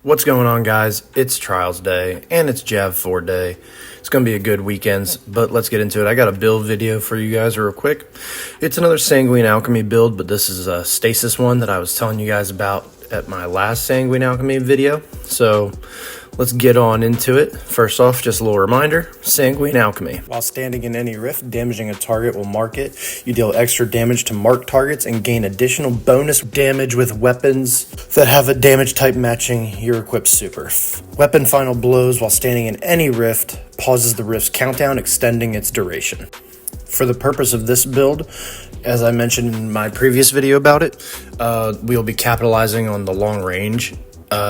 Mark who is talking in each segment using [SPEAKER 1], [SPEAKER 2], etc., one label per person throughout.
[SPEAKER 1] What's going on, guys? It's Trials Day, and it's Jav 4 Day. It's going to be a good weekend, but let's get into it. I got a build video for you guys real quick. It's another Sanguine Alchemy build, but this is a stasis one that I was telling you guys about at my last Sanguine Alchemy video. So let's get on into it. First off, just a little reminder, Sanguine Alchemy. While standing in any rift, damaging a target will mark it. You deal extra damage to marked targets and gain additional bonus damage with weapons that have a damage type matching your equipped super. Weapon final blows while standing in any rift pauses the rift's countdown, extending its duration. For the purpose of this build, as I mentioned in my previous video about it, we'll be capitalizing on the long range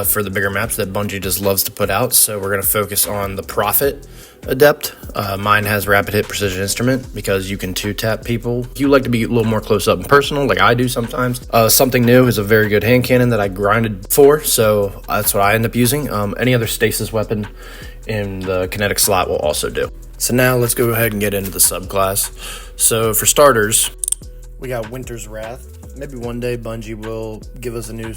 [SPEAKER 1] for the bigger maps that Bungie just loves to put out. So we're going to focus on the Prophet Adept. Mine has Rapid Hit Precision Instrument because you can 2-tap people. If you like to be a little more close up and personal, like I do sometimes, Something New is a very good hand cannon that I grinded for, so that's what I end up using. Any other stasis weapon in the kinetic slot will also do. So now let's go ahead and get into the subclass. So for starters, we got Winter's Wrath. Maybe one day Bungie will give us a new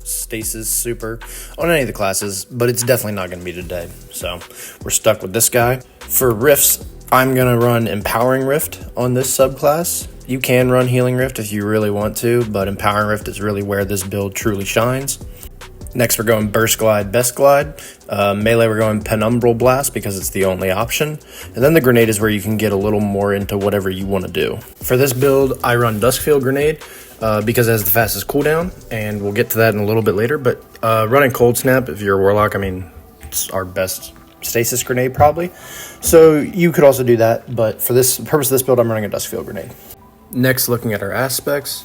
[SPEAKER 1] stasis super on any of the classes, but it's definitely not going to be today. So we're stuck with this guy. For rifts, I'm going to run Empowering Rift on this subclass. You can run Healing Rift if you really want to, but Empowering Rift is really where this build truly shines. Next, we're going Burst Glide, Best Glide. Melee, we're going Penumbral Blast because it's the only option. And then the Grenade is where you can get a little more into whatever you want to do. For this build, I run Duskfield Grenade because it has the fastest cooldown, and we'll get to that in a little bit later. But running Cold Snap, if you're a Warlock, I mean, it's our best stasis grenade probably. So you could also do that, but for this purpose of this build, I'm running a Duskfield Grenade. Next, looking at our aspects,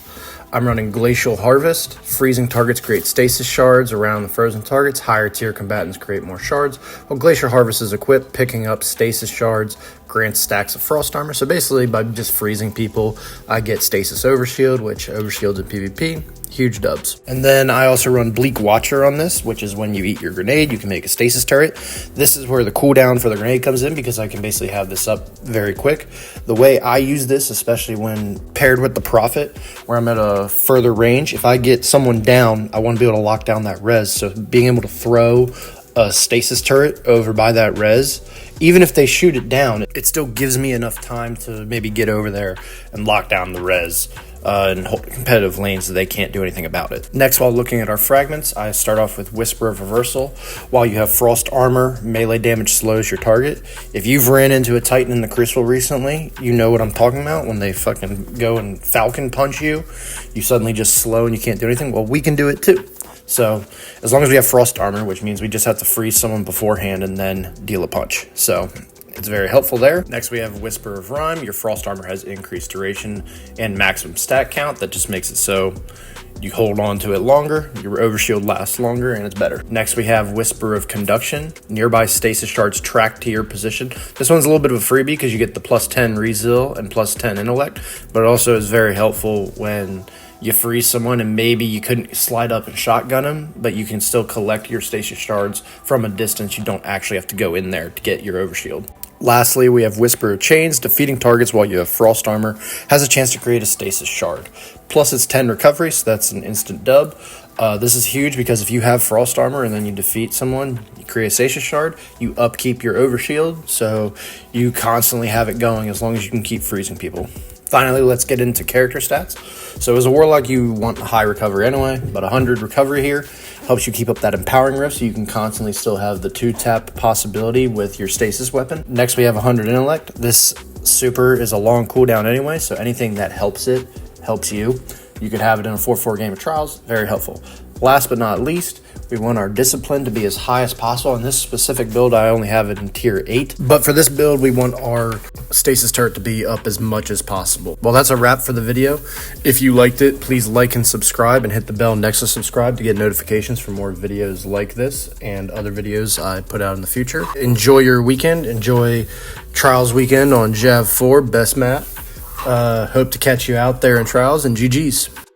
[SPEAKER 1] I'm running Glacial Harvest. Freezing targets create stasis shards around the frozen targets. Higher tier combatants create more shards. While Glacial Harvest is equipped, picking up stasis shards grants stacks of frost armor. So basically, by just freezing people, I get stasis overshield, which overshields in PvP. Huge dubs. And then I also run Bleak Watcher on this, which is when you eat your grenade, you can make a stasis turret. This is where the cooldown for the grenade comes in because I can basically have this up very quick. The way I use this, especially when paired with the Prophet, where I'm at a further range, if I get someone down, I want to be able to lock down that res. So being able to throw a stasis turret over by that res, even if they shoot it down, it still gives me enough time to maybe get over there and lock down the res and hold competitive lanes so they can't do anything about it. Next, while looking at our fragments, I start off with Whisper of Reversal. While you have Frost Armor, melee damage slows your target. If you've ran into a Titan in the Crucible recently, you know what I'm talking about. When they fucking go and Falcon punch you, you suddenly just slow and you can't do anything. Well, we can do it too. So as long as we have Frost Armor, which means we just have to freeze someone beforehand and then deal a punch. So it's very helpful there. Next, we have Whisper of Rhyme. Your Frost Armor has increased duration and maximum stat count. That just makes it so you hold on to it longer, your overshield lasts longer, and it's better. Next, we have Whisper of Conduction. Nearby stasis shards track to your position. This one's a little bit of a freebie because you get the plus 10 Rezeal and plus 10 Intellect, but it also is very helpful when you freeze someone and maybe you couldn't slide up and shotgun them, but you can still collect your stasis shards from a distance. You don't actually have to go in there to get your overshield. Lastly, we have Whisper of Chains. Defeating targets while you have Frost Armor has a chance to create a stasis shard. Plus it's 10 recovery, so that's an instant dub. This is huge because if you have Frost Armor and then you defeat someone, you create a stasis shard, you upkeep your overshield, so you constantly have it going as long as you can keep freezing people. Finally, let's get into character stats. So as a Warlock, you want high recovery anyway, but 100 recovery here helps you keep up that Empowering Rift so you can constantly still have the 2-tap possibility with your stasis weapon. Next, we have 100 Intellect. This super is a long cooldown anyway, so anything that helps it helps you. You could have it in a 4-4 game of Trials, very helpful. Last but not least, we want our Discipline to be as high as possible. In this specific build, I only have it in tier 8. But for this build, we want our stasis turret to be up as much as possible. Well, that's a wrap for the video. If you liked it, please like and subscribe and hit the bell next to subscribe to get notifications for more videos like this and other videos I put out in the future. Enjoy your weekend. Enjoy Trials weekend on Jav 4, best map. Hope to catch you out there in Trials, and GG's.